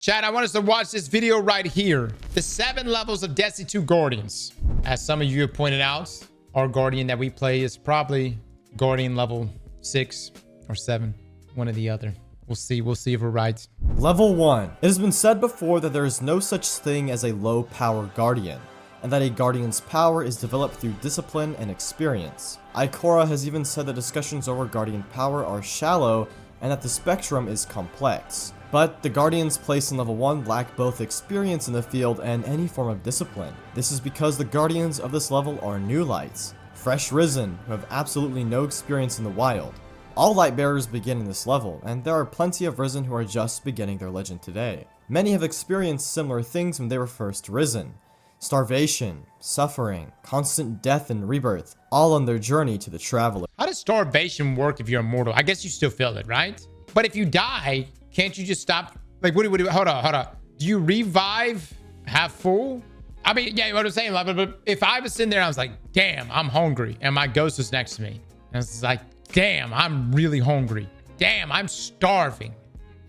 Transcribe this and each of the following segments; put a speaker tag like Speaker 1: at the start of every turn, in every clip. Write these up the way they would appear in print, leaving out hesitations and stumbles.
Speaker 1: Chat, I want us to watch this video right here. The 7 levels of Destiny 2 Guardians. As some of you have pointed out, our Guardian that we play is probably Guardian level 6 or 7. One or the other. We'll see if we're right.
Speaker 2: Level 1. It has been said before that there is no such thing as a low power Guardian, and that a Guardian's power is developed through discipline and experience. Ikora has even said that discussions over Guardian power are shallow and that the spectrum is complex. But the Guardians placed in level 1 lack both experience in the field and any form of discipline. This is because the Guardians of this level are new lights, fresh risen, who have absolutely no experience in the wild. All light bearers begin in this level, and there are plenty of risen who are just beginning their legend today. Many have experienced similar things when they were first risen. Starvation, suffering, constant death and rebirth, all on their journey to the traveler.
Speaker 1: How does starvation work if you're immortal? I guess you still feel it, right? But if you die, can't you just stop? Like, what do hold on. Do you revive half full? I mean, yeah, what I'm saying, like, but if I was sitting there, I was like, damn, I'm hungry. And my ghost was next to me. And I was like, damn, I'm really hungry. Damn, I'm starving.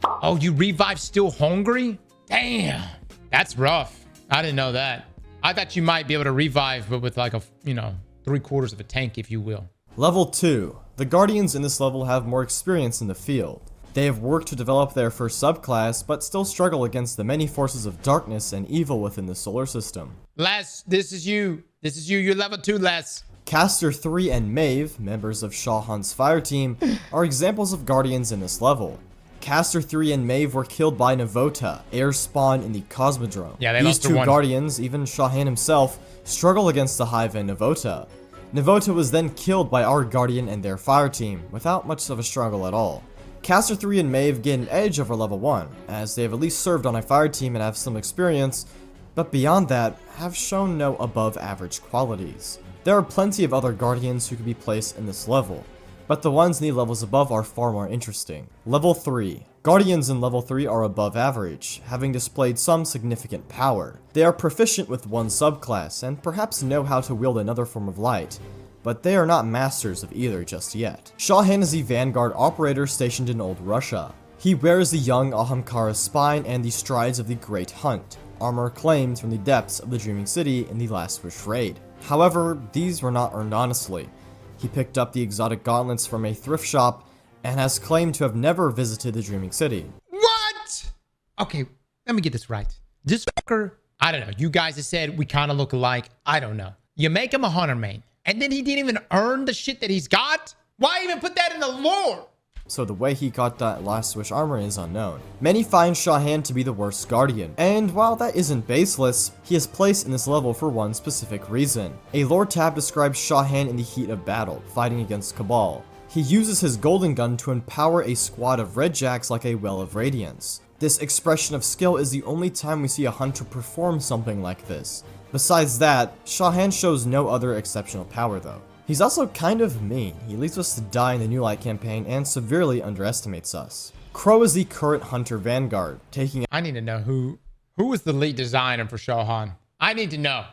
Speaker 1: Oh, you revive still hungry? Damn, that's rough. I didn't know that. I thought you might be able to revive, but with like a, 3/4 of a tank, if you will.
Speaker 2: Level 2. The Guardians in this level have more experience in the field. They have worked to develop their first subclass, but still struggle against the many forces of darkness and evil within the solar system.
Speaker 1: Les, this is you. You're level 2, Les.
Speaker 2: Caster 3 and Maeve, members of Shah Han's fire team, are examples of Guardians in this level. Caster 3 and Maeve were killed by Navota, air spawn in the Cosmodrome.
Speaker 1: Yeah,
Speaker 2: These
Speaker 1: lost
Speaker 2: two
Speaker 1: one.
Speaker 2: Guardians, even Shahan himself, struggle against the Hive and Navota. Navota was then killed by our Guardian and their fire team, without much of a struggle at all. Caster 3 and Maeve gain an edge over level 1, as they have at least served on a fire team and have some experience, but beyond that, have shown no above average qualities. There are plenty of other Guardians who could be placed in this level, but the ones in the levels above are far more interesting. Level 3. Guardians in level 3 are above average, having displayed some significant power. They are proficient with one subclass, and perhaps know how to wield another form of light, but they are not masters of either just yet. Shahan is the Vanguard operator stationed in Old Russia. He wears the young Ahamkara spine and the strides of the Great Hunt, armor claimed from the depths of the Dreaming City in the Last Wish raid. However, these were not earned honestly. He picked up the exotic gauntlets from a thrift shop and has claimed to have never visited the Dreaming City.
Speaker 1: What? Okay, let me get this right. This fucker, I don't know. You guys have said we kind of look alike. I don't know. You make him a hunter main, and then he didn't even earn the shit that he's got? Why even put that in the lore?
Speaker 2: So the way he got that Last Wish armor is unknown. Many find Shahan to be the worst Guardian, and while that isn't baseless, he is placed in this level for one specific reason. A lore tab describes Shahan in the heat of battle, fighting against Cabal. He uses his golden gun to empower a squad of red jacks like a well of radiance. This expression of skill is the only time we see a hunter perform something like this. Besides that, Shahan shows no other exceptional power though. He's also kind of mean. He leaves us to die in the New Light campaign and severely underestimates us. Crow is the current Hunter Vanguard, taking—
Speaker 1: I need to know who was the lead designer for Shahan. I need to know.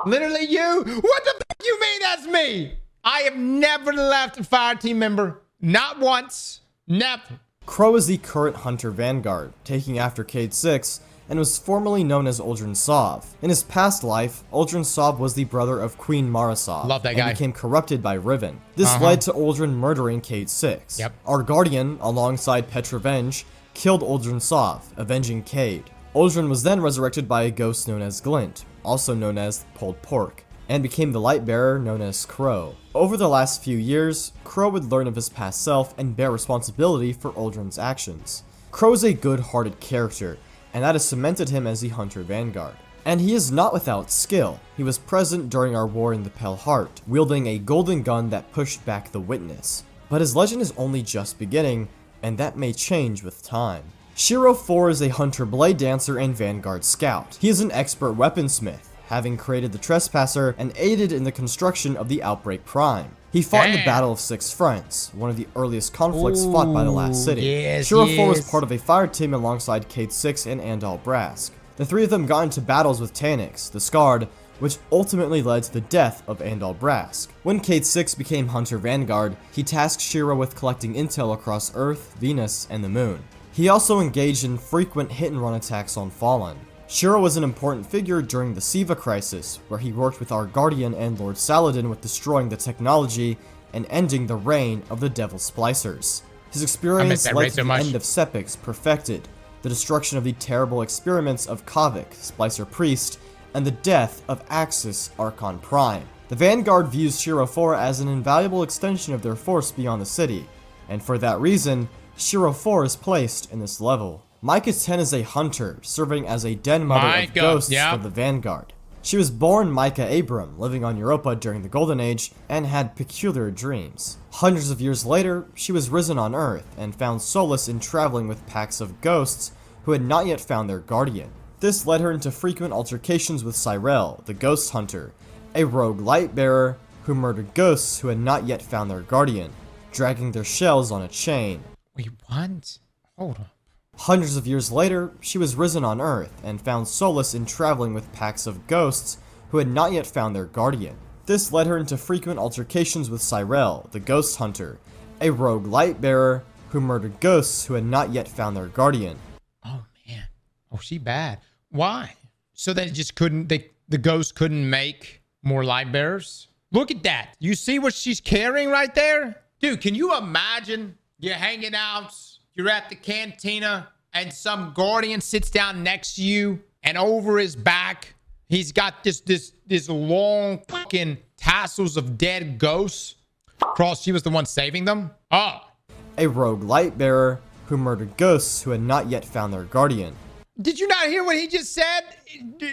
Speaker 1: Literally you? What the fuck you mean that's me? I have never left a fire team member. Not once. Never.
Speaker 2: Crow is the current Hunter Vanguard, taking after Cade 6, and was formerly known as Uldren Sov. In his past life, Uldren Sov was the brother of Queen Marasov.
Speaker 1: Love that guy.
Speaker 2: And became corrupted by Riven. This led to Uldren murdering Cade 6.
Speaker 1: Yep.
Speaker 2: Our Guardian, alongside Petravenge, killed Uldren Sov, avenging Cade. Uldren was then resurrected by a ghost known as Glint, also known as Pulled Pork, and became the light bearer known as Crow. Over the last few years, Crow would learn of his past self and bear responsibility for Uldren's actions. Crow is a good-hearted character, and that has cemented him as the Hunter Vanguard. And he is not without skill. He was present during our war in the Pale Heart, wielding a golden gun that pushed back the Witness. But his legend is only just beginning, and that may change with time. Shiro 4 is a Hunter Blade Dancer and Vanguard Scout. He is an expert weaponsmith, having created the Trespasser and aided in the construction of the Outbreak Prime. He fought in the Battle of Six Fronts, one of the earliest conflicts fought by the last city. Shiro 4 was part of a fire team alongside Cade 6 and Andal Brask. The three of them got into battles with Tanix, the Scarred, which ultimately led to the death of Andal Brask. When Cade 6 became Hunter Vanguard, he tasked Shiro with collecting intel across Earth, Venus, and the Moon. He He also engaged in frequent hit-and-run attacks on Fallen. Shiro was an important figure during the Siva crisis, where he worked with our Guardian and Lord Saladin with destroying the technology and ending the reign of the Devil Splicers. His experience led to the end of Sepix perfected, the destruction of the terrible experiments of Kavik, Splicer Priest, and the death of Axis, Archon Prime. The Vanguard views Shiro 4 as an invaluable extension of their force beyond the city, and for that reason, Shiro 4 is placed in this level. Micah 10 is a hunter, serving as a den mother of ghosts for the Vanguard. She was born Micah Abram, living on Europa during the Golden Age, and had peculiar dreams. Hundreds of years later, she was risen on Earth, and found solace in traveling with packs of ghosts who had not yet found their guardian. This led her into frequent altercations with Cyrell, the Ghost Hunter, a rogue light bearer who murdered ghosts who had not yet found their guardian, dragging their shells on a chain.
Speaker 1: Wait, what? Hold on.
Speaker 2: Hundreds of years later, she was risen on Earth and found solace in traveling with packs of ghosts who had not yet found their guardian. This led her into frequent altercations with Cyrell, the Ghost Hunter, a rogue light bearer who murdered ghosts who had not yet found their guardian.
Speaker 1: Oh man. Oh, she bad. Why? So they just couldn't, the ghost couldn't make more light bearers? Look at that. You see what she's carrying right there? Dude, can you imagine you're hanging out, you're at the cantina, and some guardian sits down next to you, and over his back, he's got this long fucking tassels of dead ghosts. Cross, she was the one saving them? Oh.
Speaker 2: A rogue light bearer who murdered ghosts who had not yet found their guardian.
Speaker 1: Did you not hear what he just said?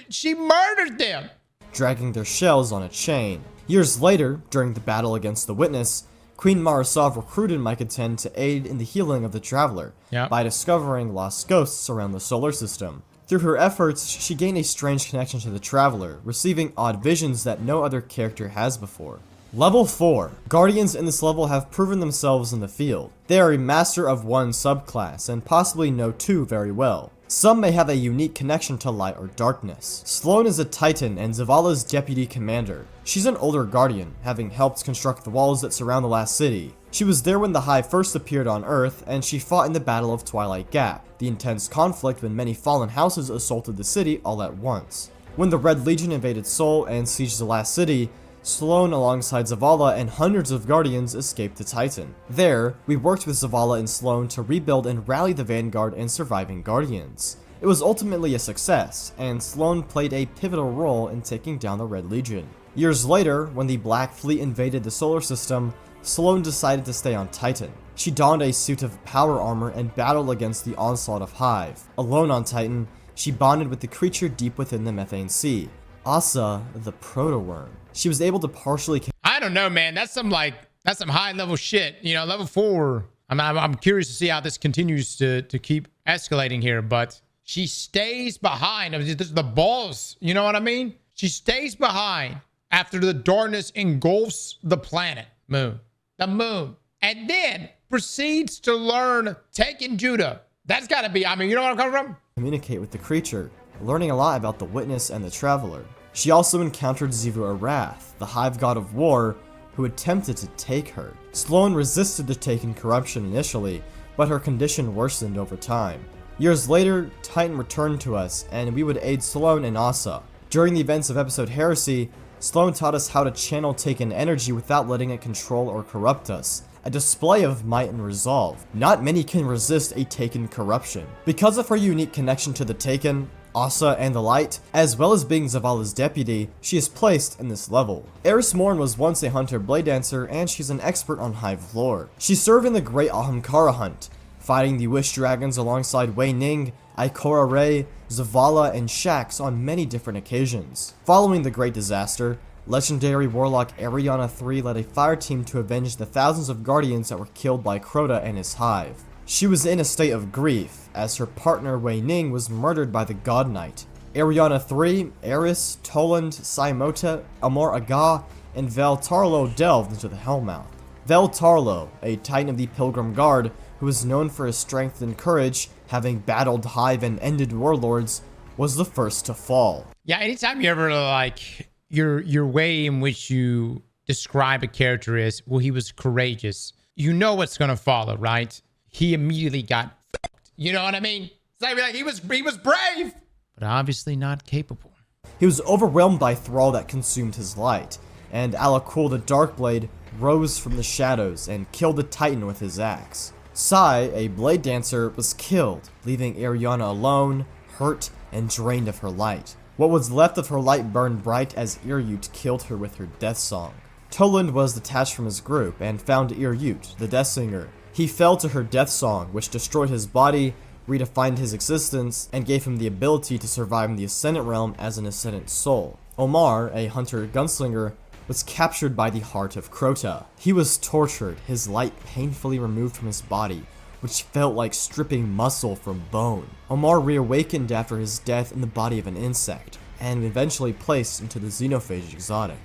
Speaker 1: She murdered them.
Speaker 2: Dragging their shells on a chain. Years later, during the battle against the Witness, Queen Marasov recruited Micah 10 to aid in the healing of the Traveler by discovering lost ghosts around the solar system. Through her efforts, she gained a strange connection to the Traveler, receiving odd visions that no other character has before. Level 4. Guardians in this level have proven themselves in the field. They are a master of one subclass, and possibly know two very well. Some may have a unique connection to light or darkness. Sloane is a Titan and Zavala's deputy commander. She's an older Guardian, having helped construct the walls that surround the last city. She was there when the Hive first appeared on Earth, and she fought in the Battle of Twilight Gap, the intense conflict when many fallen houses assaulted the city all at once. When the Red Legion invaded Sol and sieged the last city, Sloane, alongside Zavala and hundreds of Guardians, escaped the Titan. There, we worked with Zavala and Sloane to rebuild and rally the Vanguard and surviving Guardians. It was ultimately a success, and Sloane played a pivotal role in taking down the Red Legion. Years later, when the Black Fleet invaded the solar system, Sloane decided to stay on Titan. She donned a suit of power armor and battled against the onslaught of Hive. Alone on Titan, she bonded with the creature deep within the Methane Sea, Asa the Proto-Worm. She was able to partially...
Speaker 1: I don't know, man. That's some high level shit. You know, level 4. I'm curious to see how this continues to keep escalating here, but she stays behind. I mean, this is the balls. You know what I mean? She stays behind after the darkness engulfs the planet, Moon. The Moon. And then proceeds to learn Taken Judah. That's got to be, I mean, you know where I'm coming from?
Speaker 2: Communicate with the creature, learning a lot about the Witness and the Traveler. She also encountered Zivu Arath, the Hive God of War, who attempted to take her. Sloane resisted the Taken corruption initially, but her condition worsened over time. Years later, Titan returned to us, and we would aid Sloane and Asa. During the events of episode Heresy, Sloane taught us how to channel Taken energy without letting it control or corrupt us. A display of might and resolve. Not many can resist a Taken corruption. Because of her unique connection to the Taken, Asa, and the Light, as well as being Zavala's deputy, she is placed in this level. Eris Morn was once a hunter blade dancer, and she's an expert on Hive lore. She served in the Great Ahamkara hunt, fighting the Wish Dragons alongside Wei Ning, Ikora Rei, Zavala, and Shax on many different occasions. Following the Great Disaster, legendary warlock Ariana III led a fire team to avenge the thousands of Guardians that were killed by Crota and his Hive. She was in a state of grief, as her partner Wei Ning was murdered by the God Knight. Ariana III, Eris, Toland, Saimota, Amor Aga, and Vel Tarlo delved into the Hellmouth. Vel Tarlo, a Titan of the Pilgrim Guard, who was known for his strength and courage, having battled Hive and ended warlords, was the first to fall.
Speaker 1: Yeah, anytime you ever, like, your way in which you describe a character is, well, he was courageous, you know what's gonna follow, right? He immediately got fucked. You know what I mean? It's like he was brave, but obviously not capable.
Speaker 2: He was overwhelmed by thrall that consumed his light, and Alakul the Darkblade rose from the shadows and killed the Titan with his axe. Sai, a blade dancer, was killed, leaving Ariana alone, hurt, and drained of her light. What was left of her light burned bright as Iryut killed her with her death song. Toland was detached from his group and found Iryut, the death singer. He fell to her death song, which destroyed his body, redefined his existence, and gave him the ability to survive in the Ascendant Realm as an Ascendant soul. Omar, a hunter-gunslinger, was captured by the Heart of Crota. He was tortured, his light painfully removed from his body, which felt like stripping muscle from bone. Omar reawakened after his death in the body of an insect, and eventually placed into the Xenophage exotic.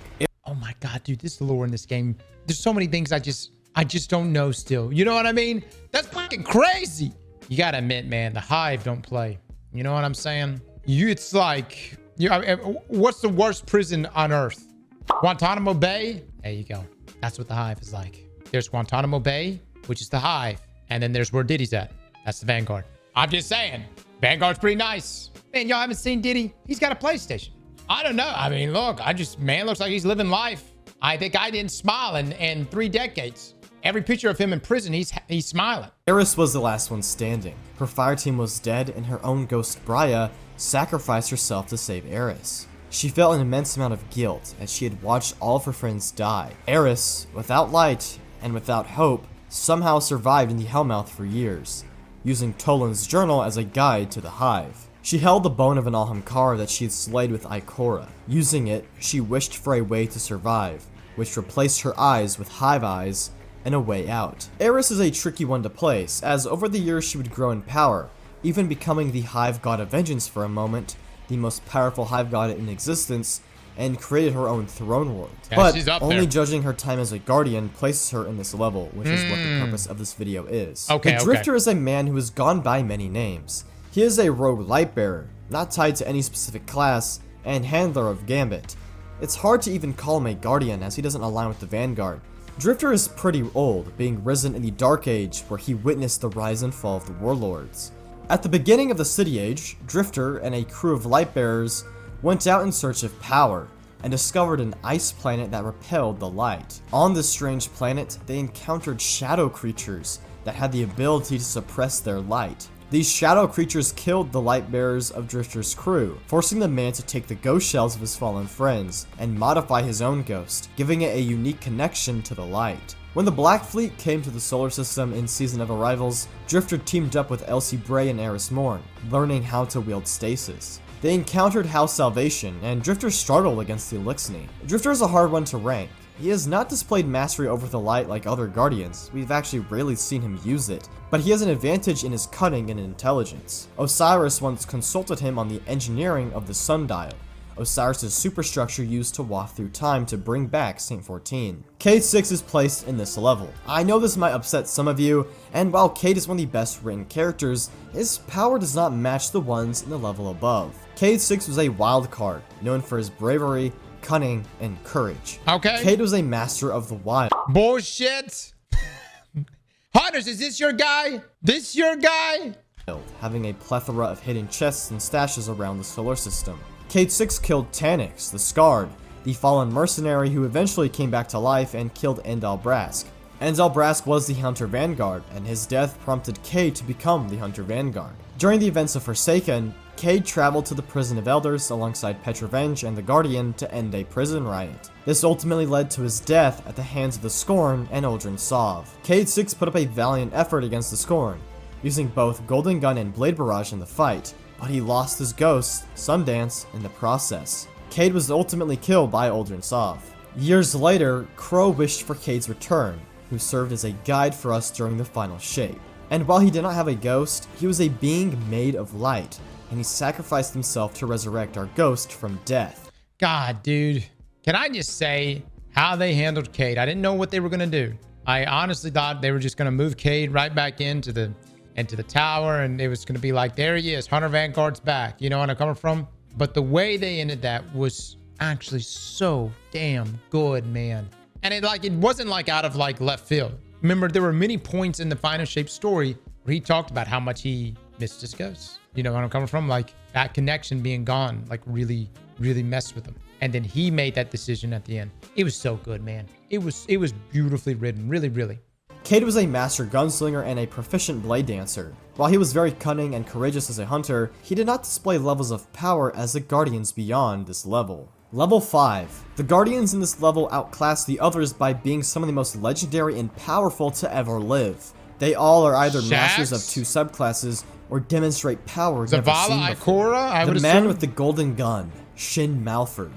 Speaker 1: Oh my god, dude, this lore in this game. There's so many things I just don't know still. You know what I mean? That's fucking crazy. You gotta admit, man, the Hive don't play. You know what I'm saying? It's like, what's the worst prison on Earth? Guantanamo Bay? There you go. That's what the Hive is like. There's Guantanamo Bay, which is the Hive. And then there's where Diddy's at. That's the Vanguard. I'm just saying. Vanguard's pretty nice. Man, y'all haven't seen Diddy? He's got a PlayStation. I don't know. I mean, look, man looks like he's living life. The guy didn't smile in 3 decades. Every picture of him in prison, he's smiling.
Speaker 2: Eris was the last one standing. Her fire team was dead, and her own ghost, Brya, sacrificed herself to save Eris. She felt an immense amount of guilt as she had watched all of her friends die. Eris, without light and without hope, somehow survived in the Hellmouth for years, using Toland's journal as a guide to the Hive. She held the bone of an Alhamkar that she had slayed with Ikora. Using it, she wished for a way to survive, which replaced her eyes with Hive eyes and a way out. Eris is a tricky one to place, as over the years she would grow in power, even becoming the Hive God of Vengeance for a moment, the most powerful Hive God in existence, and created her own throne world.
Speaker 1: Yeah,
Speaker 2: but only judging her time as a guardian places her in this level, which is what the purpose of this video is.
Speaker 1: Okay,
Speaker 2: the Drifter is a man who has gone by many names. He is a rogue lightbearer, not tied to any specific class, and handler of Gambit. It's hard to even call him a guardian as he doesn't align with the Vanguard. Drifter is pretty old, being risen in the Dark Age where he witnessed the rise and fall of the Warlords. At the beginning of the City Age, Drifter and a crew of lightbearers went out in search of power, and discovered an ice planet that repelled the light. On this strange planet, they encountered shadow creatures that had the ability to suppress their light. These shadow creatures killed the lightbearers of Drifter's crew, forcing the man to take the ghost shells of his fallen friends, and modify his own ghost, giving it a unique connection to the light. When the Black Fleet came to the solar system in Season of Arrivals, Drifter teamed up with Elsie Bray and Eris Morn, learning how to wield stasis. They encountered House Salvation, and Drifter struggled against the Elixni. Drifter is a hard one to rank. He has not displayed mastery over the light like other Guardians, we've actually rarely seen him use it, but he has an advantage in his cunning and intelligence. Osiris once consulted him on the engineering of the Sundial, Osiris' superstructure used to waft through time to bring back Saint 14. Cade 6 is placed in this level. I know this might upset some of you, and while Cade is one of the best written characters, his power does not match the ones in the level above. Cade 6 was a wild card, known for his bravery, cunning, and courage.
Speaker 1: Okay.
Speaker 2: Cade was a master of the wild.
Speaker 1: Bullshit. Hunters, is this your guy? This your guy?
Speaker 2: Having a plethora of hidden chests and stashes around the solar system. Cade 6 killed Tanyx, the Scarred, the fallen mercenary who eventually came back to life and killed Endal Brask. Endal Brask was the Hunter Vanguard, and his death prompted Cade to become the Hunter Vanguard. During the events of Forsaken, Cade traveled to the Prison of Elders alongside Petrovenge and the Guardian to end a prison riot. This ultimately led to his death at the hands of the Scorn and Uldren Sov. Cade 6 put up a valiant effort against the Scorn, using both Golden Gun and Blade Barrage in the fight, but he lost his ghost, Sundance, in the process. Cade was ultimately killed by Uldren Sov. Years later, Crow wished for Cade's return, who served as a guide for us during the final shape. And while he did not have a ghost, he was a being made of light, and he sacrificed himself to resurrect our ghost from death.
Speaker 1: God, dude. Can I just say how they handled Cade? I didn't know what they were going to do. I honestly thought they were just going to move Cade right back into the tower, and it was going to be like, there he is, Hunter Vanguard's back. You know what I'm coming from? But the way they ended that was actually so damn good, man. And it wasn't like out of like left field. Remember, there were many points in the Final Shape story where he talked about how much he missed his ghost. You know where I'm coming from? Like that connection being gone, like really, really messed with him. And then he made that decision at the end. It was so good, man. It was beautifully written. Really, really.
Speaker 2: Cade was a master gunslinger and a proficient blade dancer. While he was very cunning and courageous as a hunter, he did not display levels of power as the Guardians beyond this level. Level 5. The Guardians in this level outclass the others by being some of the most legendary and powerful to ever live. They all are either masters of 2 subclasses or demonstrate power never seen
Speaker 1: Zavala
Speaker 2: before.
Speaker 1: Ikora,
Speaker 2: The man with the golden gun, Shin Malphur.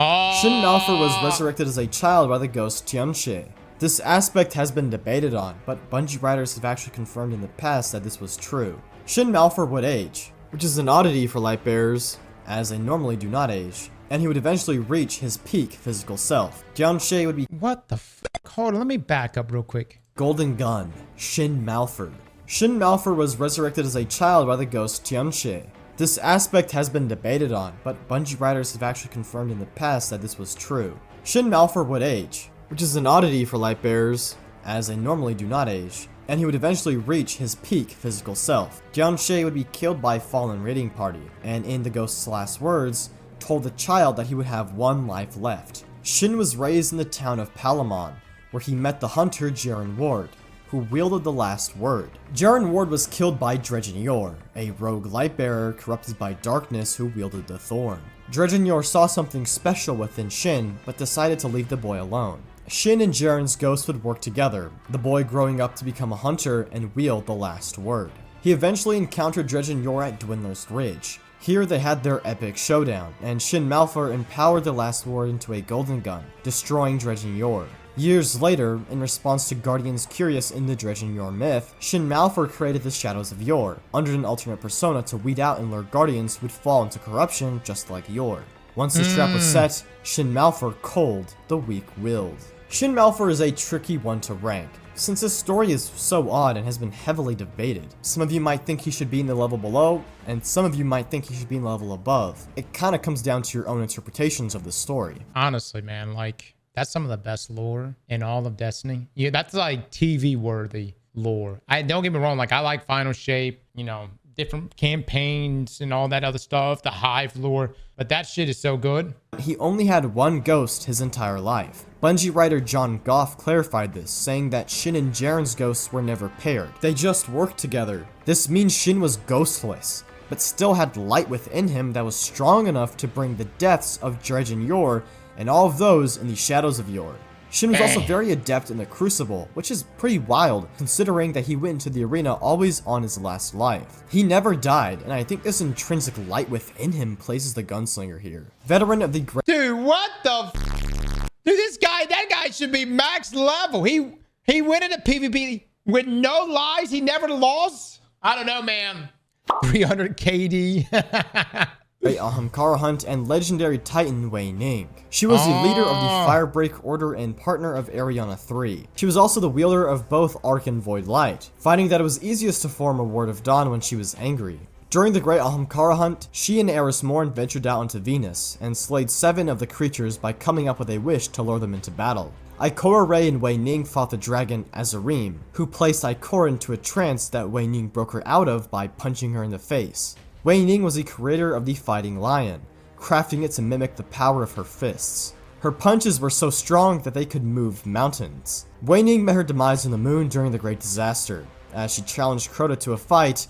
Speaker 2: Shin Malphur was resurrected as a child by the ghost Tianxie. This aspect has been debated on, but Bungie writers have actually confirmed in the past that this was true. Shin Malphur would age, which is an oddity for Lightbearers, as they normally do not age, and he would eventually reach his peak physical self. Tianxie would be
Speaker 1: What the fuck? Hold on, let me back up real quick.
Speaker 2: Golden Gun, Shin Malphur. Shin Malphur was resurrected as a child by the ghost Tianxie. This aspect has been debated on, but Bungie writers have actually confirmed in the past that this was true. Shin Malphur would age, which is an oddity for Lightbearers, as they normally do not age, and he would eventually reach his peak physical self. Tianxie would be killed by a fallen raiding party, and in the ghost's last words, told the child that he would have 1 life left. Shin was raised in the town of Palamon, where he met the hunter Jaren Ward, who wielded the last word. Jaren Ward was killed by Dredgen Yor, a rogue lightbearer corrupted by darkness who wielded the thorn. Dredgen Yor saw something special within Shin, but decided to leave the boy alone. Shin and Jaren's ghost would work together, the boy growing up to become a hunter and wield the last word. He eventually encountered Dredgen Yor at Dwindler's Ridge. Here they had their epic showdown, and Shin Malphur empowered the last word into a golden gun, destroying Dredgen Yor. Years later, in response to Guardians curious in the Dredgen Yor myth, Shin Malphur created the Shadows of Yor, under an alternate persona to weed out and lure Guardians who would fall into corruption just like Yor. Once this trap was set, Shin Malphur cold, the weak-willed. Shin Malphur is a tricky one to rank, since his story is so odd and has been heavily debated. Some of you might think he should be in the level below, and some of you might think he should be in the level above. It kinda comes down to your own interpretations of the story.
Speaker 1: Honestly, man, like, that's some of the best lore in all of Destiny. Yeah, that's like TV-worthy lore. Don't get me wrong, like, I like Final Shape, you know, different campaigns and all that other stuff, the Hive lore, but that shit is so good.
Speaker 2: He only had 1 ghost his entire life. Bungie writer John Goff clarified this, saying that Shin and Jaren's ghosts were never paired. They just worked together. This means Shin was ghostless, but still had light within him that was strong enough to bring the deaths of Dredgen Yor and all of those in the Shadows of Yor. Shin was also very adept in the Crucible, which is pretty wild, considering that he went into the arena always on his last life. He never died, and I think this intrinsic light within him places the gunslinger here. Veteran of the Great...
Speaker 1: Dude, what the Dude, that guy should be max level. He went into PvP with no lies. He never lost. I don't know, man. 300 KD.
Speaker 2: Great Ahamkara Hunt and legendary Titan Wei Ning. She was the leader of the Firebreak Order and partner of Ariana 3. She was also the wielder of both Arc and Void Light, finding that it was easiest to form a Word of Dawn when she was angry. During the Great Ahamkara Hunt, she and Eris Morn ventured out into Venus, and slayed 7 of the creatures by coming up with a wish to lure them into battle. Ikora Rey and Wei Ning fought the dragon Azarim, who placed Ikora into a trance that Wei Ning broke her out of by punching her in the face. Wei Ning was the creator of the Fighting Lion, crafting it to mimic the power of her fists. Her punches were so strong that they could move mountains. Wei Ning met her demise on the moon during the Great Disaster, as she challenged Crota to a fight,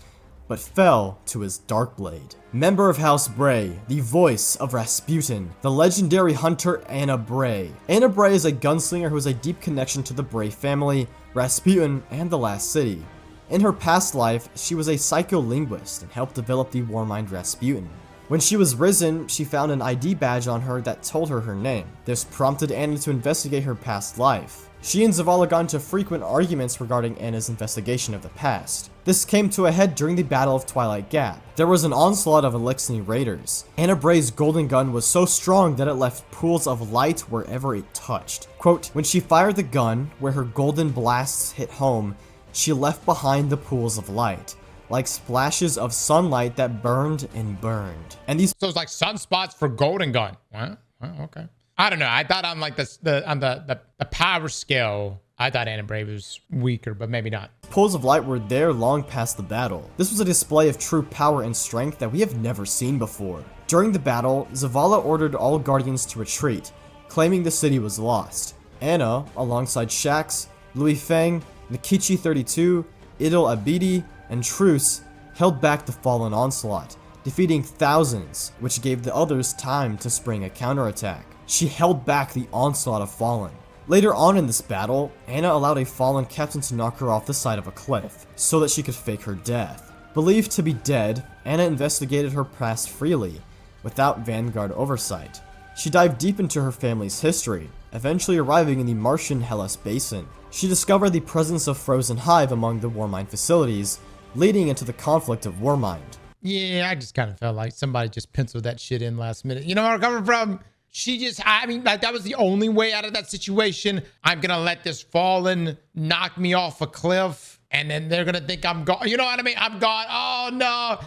Speaker 2: but fell to his Darkblade. Member of House Bray, the voice of Rasputin, the legendary hunter Anna Bray. Anna Bray is a gunslinger who has a deep connection to the Bray family, Rasputin, and the Last City. In her past life, she was a psycholinguist and helped develop the Warmind Rasputin. When she was risen, she found an ID badge on her that told her her name. This prompted Anna to investigate her past life. She and Zavala got into frequent arguments regarding Anna's investigation of the past. This came to a head during the Battle of Twilight Gap. There was an onslaught of Elixni raiders. Anna Bray's golden gun was so strong that it left pools of light wherever it touched. Quote, when she fired the gun, where her golden blasts hit home, she left behind the pools of light, like splashes of sunlight that burned and burned. And these
Speaker 1: So it's like sunspots for golden gun. Well, okay. I don't know. I thought on like the power scale, I thought Anna Brave was weaker, but maybe not.
Speaker 2: Pools of light were there long past the battle. This was a display of true power and strength that we have never seen before. During the battle, Zavala ordered all Guardians to retreat, claiming the city was lost. Anna, alongside Shax, Louis Feng, Nikichi 32, Idil Abidi, and Truce, held back the fallen onslaught, defeating thousands, which gave the others time to spring a counterattack. She held back the onslaught of fallen. Later on in this battle, Anna allowed a fallen captain to knock her off the side of a cliff, so that she could fake her death. Believed to be dead, Anna investigated her past freely, without Vanguard oversight. She dived deep into her family's history, eventually arriving in the Martian Hellas Basin. She discovered the presence of Frozen Hive among the Warmind facilities, leading into the conflict of Warmind.
Speaker 1: Yeah, I just kind of felt like somebody just penciled that shit in last minute. You know where I'm coming from? She just, I mean, like, that was the only way out of that situation. I'm going to let this fallen knock me off a cliff, and then they're going to think I'm gone. You know what I mean? I'm gone. Oh, no.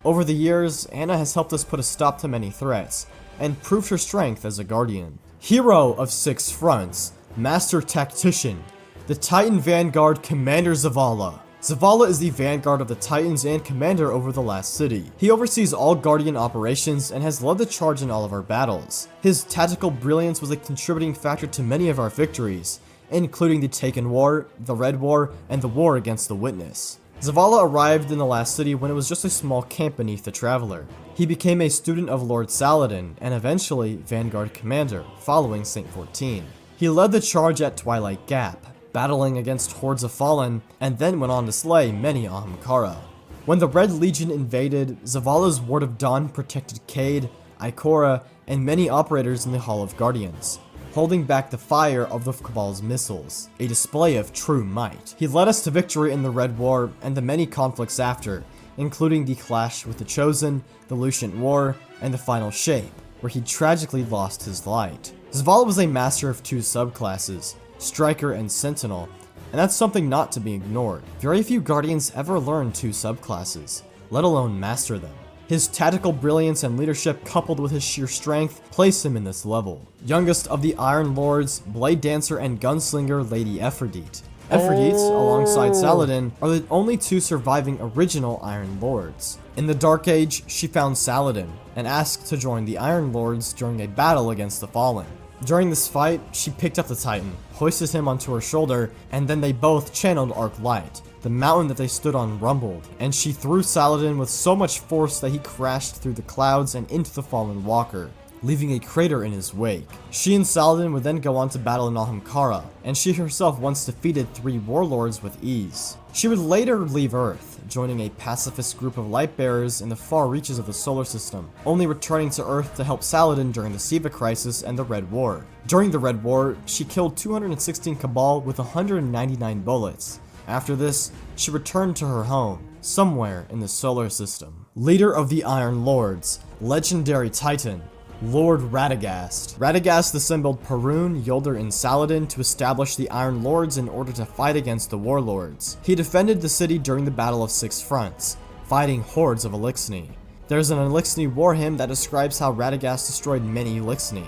Speaker 2: Over the years, Anna has helped us put a stop to many threats, and proved her strength as a Guardian. Hero of 6 fronts, Master Tactician, the Titan Vanguard Commander Zavala. Zavala is the vanguard of the Titans and commander over the last city. He oversees all Guardian operations and has led the charge in all of our battles. His tactical brilliance was a contributing factor to many of our victories, including the Taken War, the Red War, and the war against the Witness. Zavala arrived in the last city when it was just a small camp beneath the Traveler. He became a student of Lord Saladin, and eventually Vanguard Commander, following Saint 14. He led the charge at Twilight Gap, battling against hordes of fallen, and then went on to slay many Ahamkara. When the Red Legion invaded, Zavala's Ward of Dawn protected Cade, Ikora, and many operators in the Hall of Guardians, holding back the fire of the Cabal's missiles, a display of true might. He led us to victory in the Red War and the many conflicts after, including the clash with the Chosen, the Lucent War, and the Final Shape, where he tragically lost his light. Zavala was a master of 2 subclasses, Striker and Sentinel, and that's something not to be ignored. Very few Guardians ever learn 2 subclasses, let alone master them. His tactical brilliance and leadership coupled with his sheer strength place him in this level. Youngest of the Iron Lords, Blade Dancer and Gunslinger Lady Ephrodite. Ephrodite, alongside Saladin, are the only 2 surviving original Iron Lords. In the Dark Age, she found Saladin, and asked to join the Iron Lords during a battle against the Fallen. During this fight, she picked up the Titan, hoisted him onto her shoulder, and then they both channeled Arc Light. The mountain that they stood on rumbled, and she threw Saladin with so much force that he crashed through the clouds and into the fallen walker, leaving a crater in his wake. She and Saladin would then go on to battle in Ahamkara, and she herself once defeated 3 warlords with ease. She would later leave Earth, joining a pacifist group of Lightbearers in the far reaches of the solar system, only returning to Earth to help Saladin during the Siva Crisis and the Red War. During the Red War, she killed 216 Cabal with 199 bullets. After this, she returned to her home, somewhere in the solar system. Leader of the Iron Lords, legendary Titan, Lord Radagast. Radagast assembled Perun, Yolder, and Saladin to establish the Iron Lords in order to fight against the Warlords. He defended the city during the Battle of 6 Fronts, fighting hordes of Elixni. There's an Elixni war hymn that describes how Radagast destroyed many Elixni,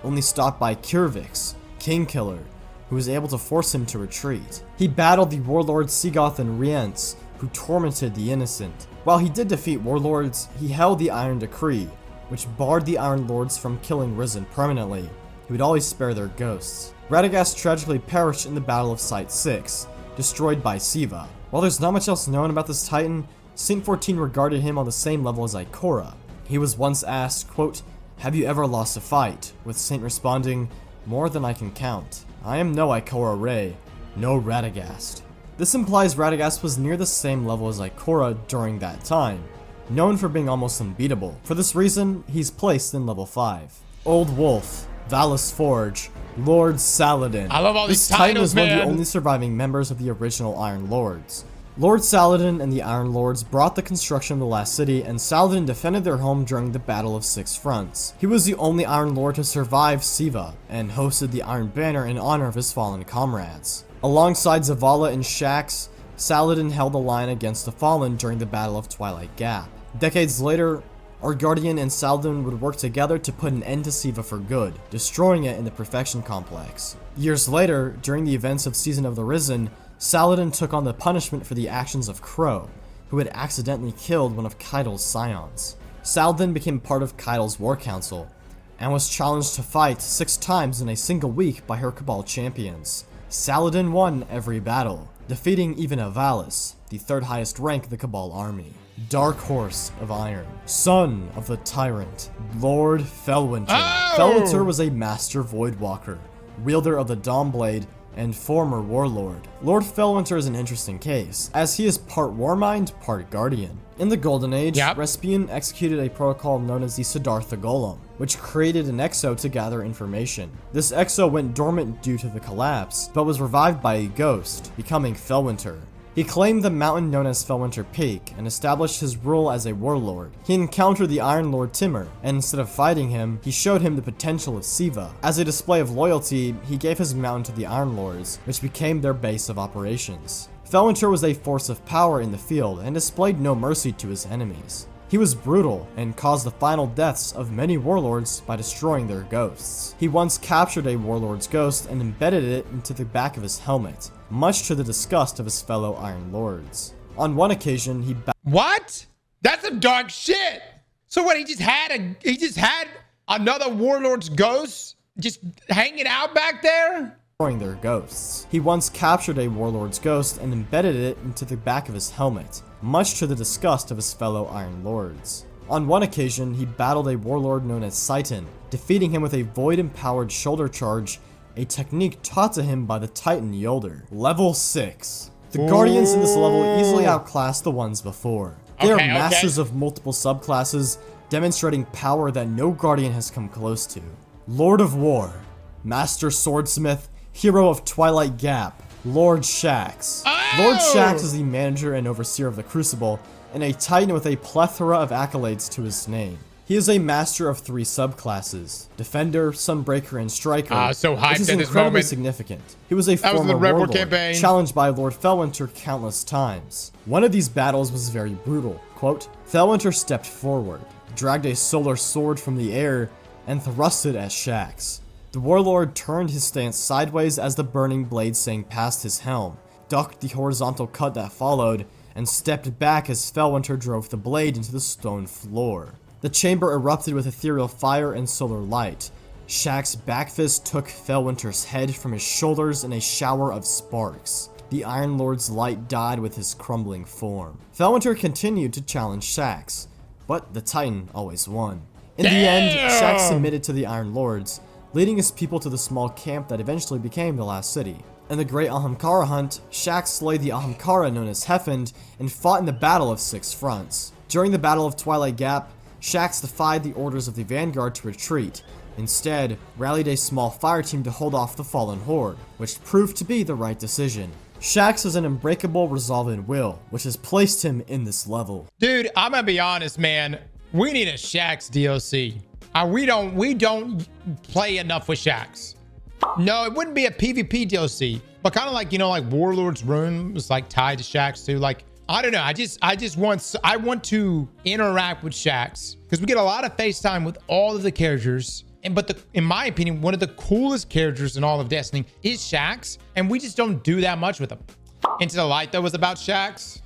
Speaker 2: only stopped by Curvix, Kingkiller, who was able to force him to retreat. He battled the Warlords Seagoth and Rience, who tormented the innocent. While he did defeat Warlords, he held the Iron Decree, which barred the Iron Lords from killing Risen permanently. He would always spare their ghosts. Radagast tragically perished in the Battle of Site 6, destroyed by Siva. While there's not much else known about this Titan, Saint 14 regarded him on the same level as Ikora. He was once asked, quote, "Have you ever lost a fight?" with Saint responding, "More than I can count. I am no Ikora Rey, no Radagast." This implies Radagast was near the same level as Ikora during that time, known for being almost unbeatable. For this reason, he's placed in level 5. Old Wolf, Valus Forge, Lord Saladin.
Speaker 1: I love all these
Speaker 2: This Titan
Speaker 1: titles,
Speaker 2: is one of the
Speaker 1: man.
Speaker 2: only surviving members of the original Iron Lords. Lord Saladin and the Iron Lords brought the construction of the last city, and Saladin defended their home during the Battle of 6 Fronts. He was the only Iron Lord to survive Siva, and hosted the Iron Banner in honor of his fallen comrades. Alongside Zavala and Shax, Saladin held the line against the Fallen during the Battle of Twilight Gap. Decades later, Our Guardian and Saladin would work together to put an end to Siva for good, destroying it in the Perfection Complex. Years later, during the events of Season of the Risen, Saladin took on the punishment for the actions of Crow, who had accidentally killed one of Keidel's scions. Saladin became part of Keidel's war council, and was challenged to fight 6 times in a single week by her Cabal champions. Saladin won every battle, defeating even Avalis, the 3rd highest rank of the Cabal army. Dark Horse of Iron, son of the tyrant, Lord Felwinter.
Speaker 1: Oh!
Speaker 2: Felwinter was a master Voidwalker, wielder of the Dawnblade, and former warlord. Lord Felwinter is an interesting case, as he is part Warmind, part Guardian. In the Golden Age, Respian executed a protocol known as the Siddhartha Golem, which created an exo to gather information. This exo went dormant due to the collapse, but was revived by a ghost, becoming Felwinter. He claimed the mountain known as Felwinter Peak and established his rule as a warlord. He encountered the Iron Lord Timur, and instead of fighting him, he showed him the potential of Siva. As a display of loyalty, he gave his mountain to the Iron Lords, which became their base of operations. Felwinter was a force of power in the field and displayed no mercy to his enemies. He was brutal and caused the final deaths of many warlords by destroying their ghosts. He once captured a warlord's ghost and embedded it into the back of his helmet, much to the disgust of his fellow Iron Lords. On one occasion, he
Speaker 1: What? That's some dark shit. So what, he just had another warlord's ghost just hanging out back there?
Speaker 2: Their ghosts. He once captured a warlord's ghost and embedded it into the back of his helmet, much to the disgust of his fellow Iron Lords. On one occasion, he battled a warlord known as Seitan, defeating him with a void-empowered shoulder charge, a technique taught to him by the Titan Yolder. Level 6. The Guardians in this level easily outclass the ones before. They are masters of multiple subclasses, demonstrating power that no Guardian has come close to. Lord of War, Master Swordsmith, Hero of Twilight Gap, Lord Shaxx.
Speaker 1: Oh!
Speaker 2: Lord Shaxx is the manager and overseer of the Crucible, and a titan with a plethora of accolades to his name. He is a master of 3 subclasses, Defender, Sunbreaker, and Striker,
Speaker 1: so hyped
Speaker 2: which is
Speaker 1: at this
Speaker 2: incredibly
Speaker 1: moment.
Speaker 2: significant. He was a
Speaker 1: That was
Speaker 2: former
Speaker 1: the Red War
Speaker 2: warlord,
Speaker 1: campaign.
Speaker 2: challenged by Lord Felwinter countless times. One of these battles was very brutal. Quote, Felwinter stepped forward, dragged a solar sword from the air, and thrust it at Shaxx. The warlord turned his stance sideways as the burning blade sang past his helm, ducked the horizontal cut that followed, and stepped back as Felwinter drove the blade into the stone floor. The chamber erupted with ethereal fire and solar light. Shaxx's backfist took Felwinter's head from his shoulders in a shower of sparks. The Iron Lord's light died with his crumbling form. Felwinter continued to challenge Shaxx, but the Titan always won. In the end, Shaxx submitted to the Iron Lords, leading his people to the small camp that eventually became the last city. In the Great Ahamkara hunt, Shaxx slayed the Ahamkara known as Hefend and fought in the Battle of 6 Fronts. During the Battle of Twilight Gap, Shaxx defied the orders of the Vanguard to retreat, instead rallied a small fire team to hold off the fallen horde, which proved to be the right decision. Shaxx has an unbreakable resolve and will, which has placed him in this level.
Speaker 1: Dude, I'm gonna be honest, man. We need a Shaxx DLC. We don't play enough with Shaxx. No, it wouldn't be a PvP DLC, but kind of like, you know, like Warlord's Rune was like tied to Shaxx too. Like, I don't know. I want to interact with Shaxx because we get a lot of FaceTime with all of the characters. But in my opinion, one of the coolest characters in all of Destiny is Shaxx, and we just don't do that much with him. Into the Light, though, was about Shaxx.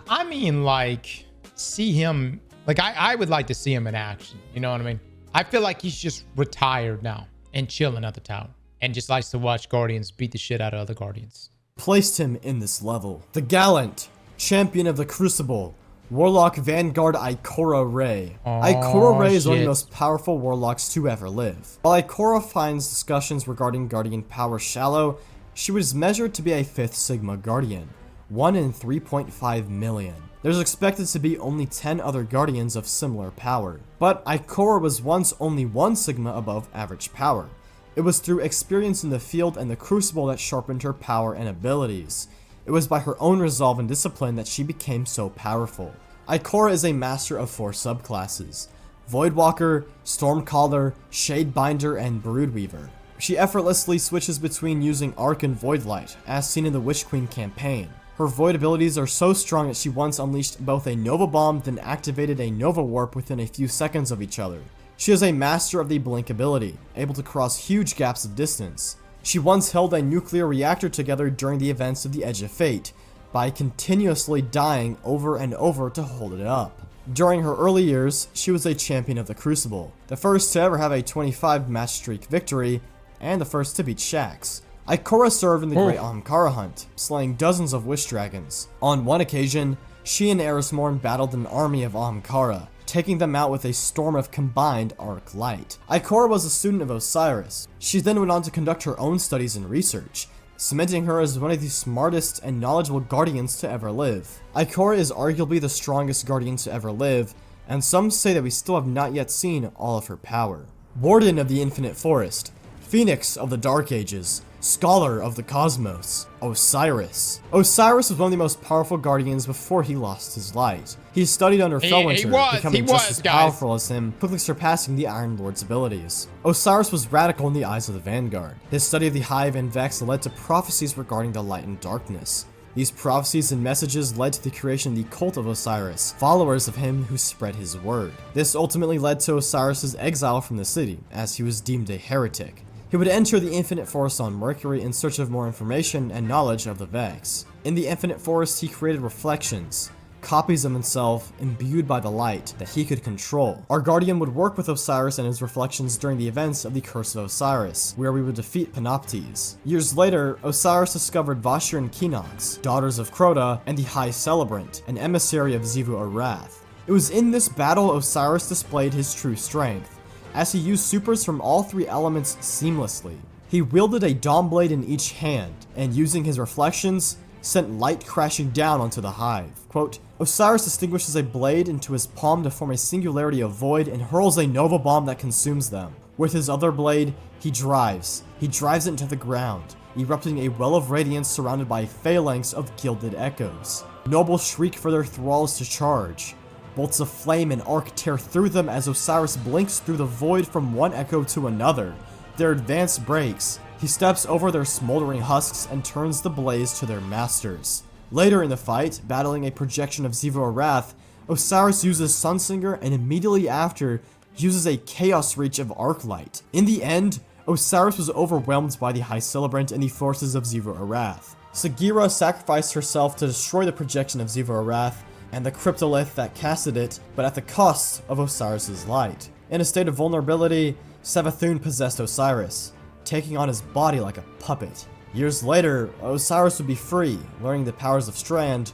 Speaker 1: I mean, like, see him. Like, I would like to see him in action. You know what I mean? I feel like he's just retired now and chilling at the tower and just likes to watch Guardians beat the shit out of other Guardians.
Speaker 2: Placed him in this level. The Gallant, champion of the Crucible, Warlock Vanguard Ikora Rey. Ikora Rey is one of the most powerful warlocks to ever live. While Ikora finds discussions regarding Guardian power shallow, she was measured to be a 5th Sigma Guardian, 1 in 3.5 million. There's expected to be only 10 other Guardians of similar power, but Ikora was once only 1 Sigma above average power. It was through experience in the field and the Crucible that sharpened her power and abilities. It was by her own resolve and discipline that she became so powerful. Ikora is a master of 4 subclasses: Voidwalker, Stormcaller, Shadebinder, and Broodweaver. She effortlessly switches between using Arc and Voidlight, as seen in the Witch Queen campaign. Her void abilities are so strong that she once unleashed both a Nova Bomb, then activated a Nova Warp within a few seconds of each other. She is a master of the Blink ability, able to cross huge gaps of distance. She once held a nuclear reactor together during the events of the Edge of Fate, by continuously dying over and over to hold it up. During her early years, she was a champion of the Crucible, the first to ever have a 25 match streak victory, and the first to beat Shaxx. Ikora served in the Great Ahamkara Hunt, slaying dozens of Wish Dragons. On one occasion, she and Erismorn battled an army of Ahamkara, taking them out with a storm of combined arc light. Ikora was a student of Osiris. She then went on to conduct her own studies and research, cementing her as one of the smartest and knowledgeable guardians to ever live. Ikora is arguably the strongest guardian to ever live, and some say that we still have not yet seen all of her power. Warden of the Infinite Forest, Phoenix of the Dark Ages, Scholar of the Cosmos, Osiris. Osiris was one of the most powerful guardians before he lost his light. He studied under Felwinter, becoming just as powerful as him, quickly surpassing the Iron Lord's abilities. Osiris was radical in the eyes of the Vanguard. His study of the Hive and Vex led to prophecies regarding the light and darkness. These prophecies and messages led to the creation of the Cult of Osiris, followers of him who spread his word. This ultimately led to Osiris' exile from the city, as he was deemed a heretic. He would enter the Infinite Forest on Mercury in search of more information and knowledge of the Vex. In the Infinite Forest, he created reflections, copies of himself imbued by the light that he could control. Our Guardian would work with Osiris and his reflections during the events of the Curse of Osiris, where we would defeat Panoptes. Years later, Osiris discovered Vashir and Kinox, daughters of Crota, and the High Celebrant, an emissary of Xivu Arath. It was in this battle Osiris displayed his true strength, as he used supers from all three elements seamlessly. He wielded a Dawnblade in each hand, and using his reflections, sent light crashing down onto the Hive. Quote, Osiris distinguishes a blade into his palm to form a singularity of void and hurls a Nova Bomb that consumes them. With his other blade, he drives it into the ground, erupting a well of radiance surrounded by phalanx of gilded echoes. Nobles shriek for their thralls to charge. Bolts of flame and arc tear through them as Osiris blinks through the void from one echo to another. Their advance breaks. He steps over their smoldering husks and turns the blaze to their masters. Later in the fight, battling a projection of Xivu Arath, Osiris uses Sunsinger and immediately after uses a Chaos Reach of Arclight. In the end, Osiris was overwhelmed by the High Celebrant and the forces of Xivu Arath. Sagira sacrificed herself to destroy the projection of Xivu Arath and the cryptolith that casted it, but at the cost of Osiris' light. In a state of vulnerability, Savathun possessed Osiris, taking on his body like a puppet. Years later, Osiris would be free, learning the powers of Strand,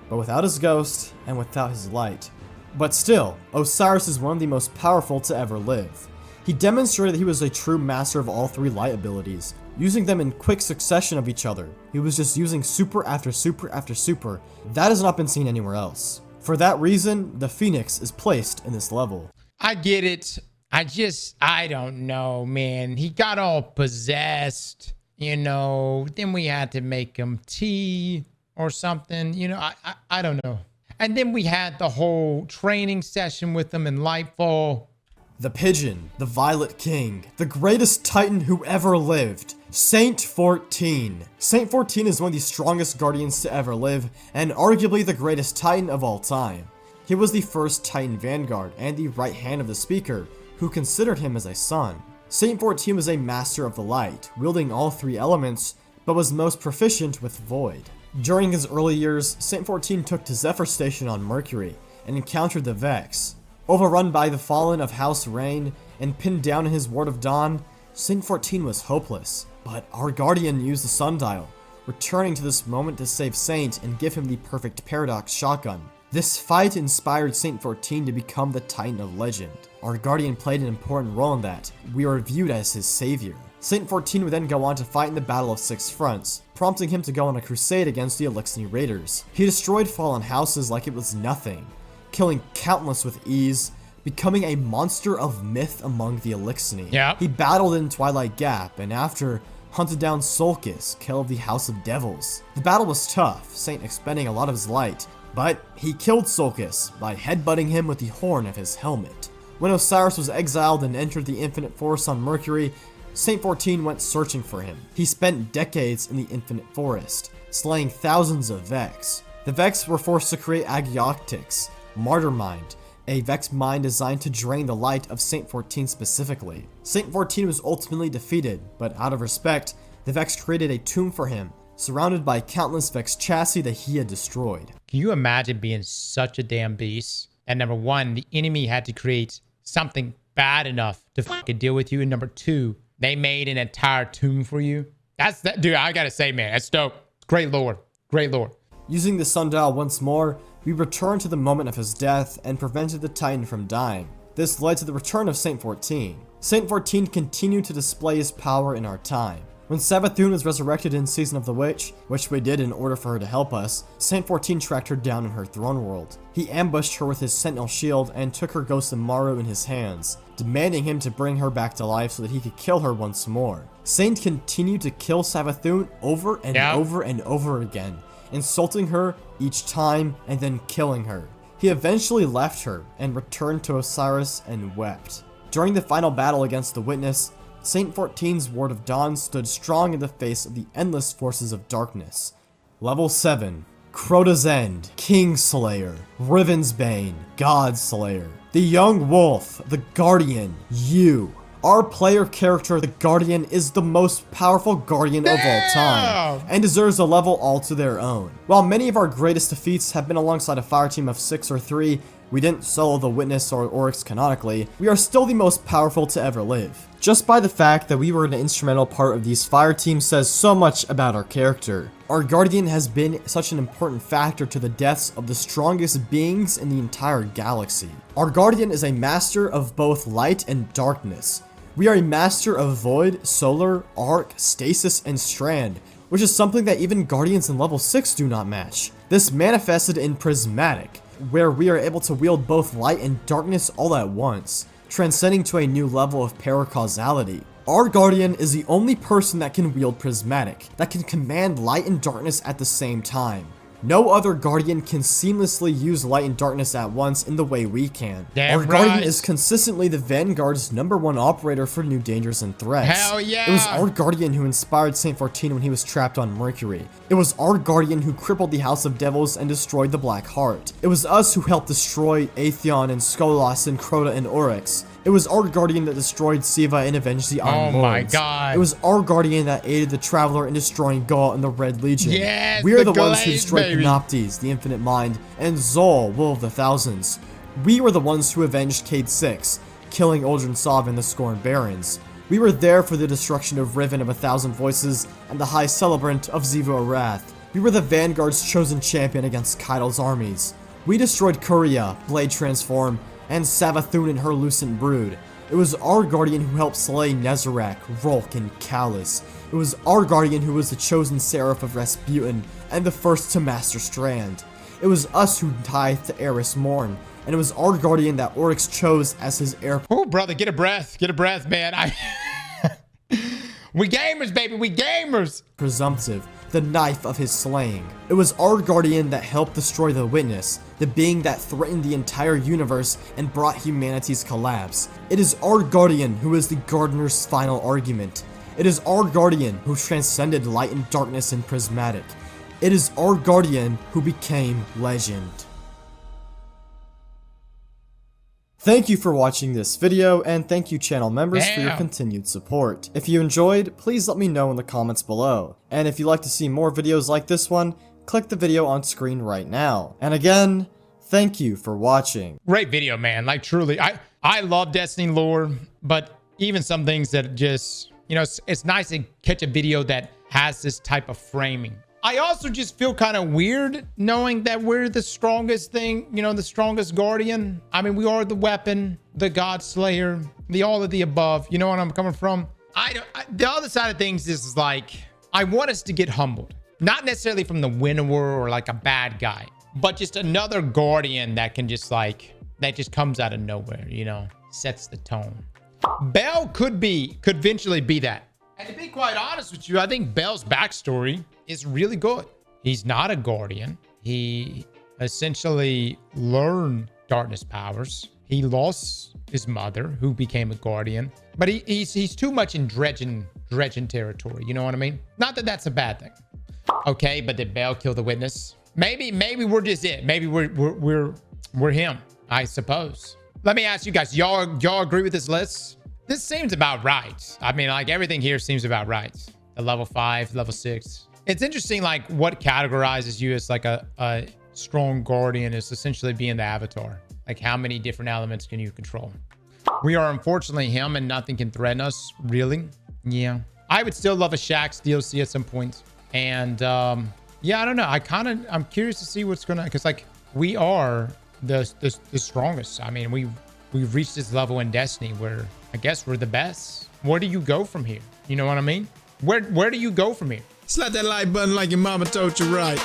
Speaker 2: but without his ghost and without his light. But still, Osiris is one of the most powerful to ever live. He demonstrated that he was a true master of all three light abilities, using them in quick succession of each other. He was just using super after super after super. That has not been seen anywhere else. For that reason, the Phoenix is placed in this level.
Speaker 1: I get it. I don't know, man. He got all possessed, you know. Then we had to make him tea or something, you know. I don't know. And then we had the whole training session with him in Lightfall.
Speaker 2: The Pigeon, the Violet King, the greatest Titan who ever lived, Saint 14. Saint 14 is one of the strongest guardians to ever live, and arguably the greatest Titan of all time. He was the first Titan Vanguard and the right hand of the Speaker, who considered him as a son. Saint 14 was a master of the light, wielding all three elements, but was most proficient with Void. During his early years, Saint 14 took to Zephyr Station on Mercury, and encountered the Vex. Overrun by the Fallen of House Rain, and pinned down in his Ward of Dawn, Saint 14 was hopeless. But our Guardian used the Sundial, returning to this moment to save Saint and give him the perfect Paradox shotgun. This fight inspired Saint 14 to become the Titan of Legend. Our Guardian played an important role in that. We are viewed as his savior. Saint 14 would then go on to fight in the Battle of Six Fronts, prompting him to go on a crusade against the Elixni Raiders. He destroyed fallen houses like it was nothing, killing countless with ease, becoming a monster of myth among the Elixni.
Speaker 1: Yep.
Speaker 2: He battled in Twilight Gap, and after, hunted down Sulcus, Kel of the House of Devils. The battle was tough, Saint expending a lot of his light, but he killed Sulcus by headbutting him with the horn of his helmet. When Osiris was exiled and entered the Infinite Forest on Mercury, Saint 14 went searching for him. He spent decades in the Infinite Forest, slaying thousands of Vex. The Vex were forced to create Agioctics, Martyr Mind, a Vex mind designed to drain the light of Saint 14 specifically. Saint 14 was ultimately defeated, but out of respect, the Vex created a tomb for him, surrounded by countless Vex chassis that he had destroyed.
Speaker 1: Can you imagine being such a damn beast? And number one, the enemy had to create something bad enough to fucking deal with you. And number two, they made an entire tomb for you. That's that, dude. I gotta say, man, that's dope. Great lore. Great lore.
Speaker 2: Using the sundial once more, we returned to the moment of his death and prevented the Titan from dying. This led to the return of Saint 14. Saint 14 continued to display his power in our time. When Savathun was resurrected in Season of the Witch, which we did in order for her to help us, Saint 14 tracked her down in her throne world. He ambushed her with his sentinel shield and took her ghost Amaru in his hands, demanding him to bring her back to life so that he could kill her once more. Saint continued to kill Savathun over and over and over again, insulting her each time and then killing her. He eventually left her and returned to Osiris and wept. During the final battle against the Witness, Saint 14's Ward of Dawn stood strong in the face of the endless forces of darkness. Level 7. Crota's End, Kingslayer, Riven's Bane, Godslayer, the Young Wolf, the Guardian, you. Our player character, the Guardian, is the most powerful Guardian of all time, and deserves a level all to their own. While many of our greatest defeats have been alongside a fire team of 6 or 3, we didn't solo the Witness or Oryx canonically, we are still the most powerful to ever live. Just by the fact that we were an instrumental part of these fire teams says so much about our character. Our Guardian has been such an important factor to the deaths of the strongest beings in the entire galaxy. Our Guardian is a master of both light and darkness. We are a master of Void, Solar, Arc, Stasis, and Strand, which is something that even Guardians in level 6 do not match. This manifested in Prismatic, where we are able to wield both light and darkness all at once, transcending to a new level of paracausality. Our Guardian is the only person that can wield Prismatic, that can command light and darkness at the same time. No other Guardian can seamlessly use light and darkness at once in the way we can. Our Guardian is consistently the Vanguard's #1 operator for new dangers and threats.
Speaker 1: Hell yeah!
Speaker 2: It was our Guardian who inspired Saint 14 when he was trapped on Mercury. It was our Guardian who crippled the House of Devils and destroyed the Black Heart. It was us who helped destroy Atheon and Skolas and Crota and Oryx. It was our Guardian that destroyed Siva and avenged the Iron Lords.
Speaker 1: Oh my god.
Speaker 2: It was our Guardian that aided the Traveler in destroying Gaul and the Red Legion.
Speaker 1: Yes,
Speaker 2: we are the ones who
Speaker 1: Glaze,
Speaker 2: destroyed
Speaker 1: baby.
Speaker 2: Panoptes, the Infinite Mind, and Zol, Will of the Thousands. We were the ones who avenged Cade 6, killing Uldren Sov and the Scorned Barons. We were there for the destruction of Riven of 1,000 Voices and the High Celebrant of Xivu Arath. We were the Vanguard's chosen champion against Kaido's armies. We destroyed Kuria, Blade Transform, and Savathun and her Lucent Brood. It was our Guardian who helped slay Nezarec, Rolk, and Callus. It was our Guardian who was the chosen Seraph of Rasputin and the first to master Strand. It was us who tithed to Eris Morn, and it was our Guardian that Oryx chose as his heir.
Speaker 1: Oh, brother, get a breath, man. We gamers, baby, we gamers.
Speaker 2: Presumptive, the knife of his slaying. It was our Guardian that helped destroy the Witness, the being that threatened the entire universe and brought humanity's collapse. It is our Guardian who is the Gardener's final argument. It is our Guardian who transcended light and darkness in Prismatic. It is our Guardian who became legend. Thank you for watching this video, and thank you channel members for your continued support. If you enjoyed, please let me know in the comments below. And if you'd like to see more videos like this one, click the video on screen right now. And again, thank you for watching.
Speaker 1: Great video, man. Like, truly, I love Destiny lore, but even some things that just, you know, it's nice to catch a video that has this type of framing. I also just feel kind of weird knowing that we're the strongest thing, you know, the strongest Guardian. I mean, we are the weapon, the God Slayer, the all of the above. You know what I'm coming from? The other side of things is like, I want us to get humbled. Not necessarily from the winnower or like a bad guy, but just another Guardian that can just like, that just comes out of nowhere, you know, sets the tone. Bell could eventually be that. And to be quite honest with you, I think Bell's backstory is really good. He's not a Guardian. He essentially learned darkness powers. He lost his mother, who became a Guardian. But he's too much in dredging territory. You know what I mean? Not that that's a bad thing. Okay, but did Bale kill the witness? Maybe we're just it. Maybe we're him, I suppose. Let me ask you guys, y'all agree with this list? This seems about right. I mean, like everything here seems about right. The level 5, level 6. It's interesting, like what categorizes you as like a strong guardian is essentially being the avatar. Like how many different elements can you control? We are unfortunately him and nothing can threaten us, really. Yeah. I would still love a Shaxx DLC at some point. And yeah, I don't know. I'm curious to see what's gonna, because like we are the strongest. I mean, we've reached this level in Destiny where I guess we're the best. Where do you go from here? You know what I mean? Where do you go from here?
Speaker 3: Slap that like button like your mama told you right.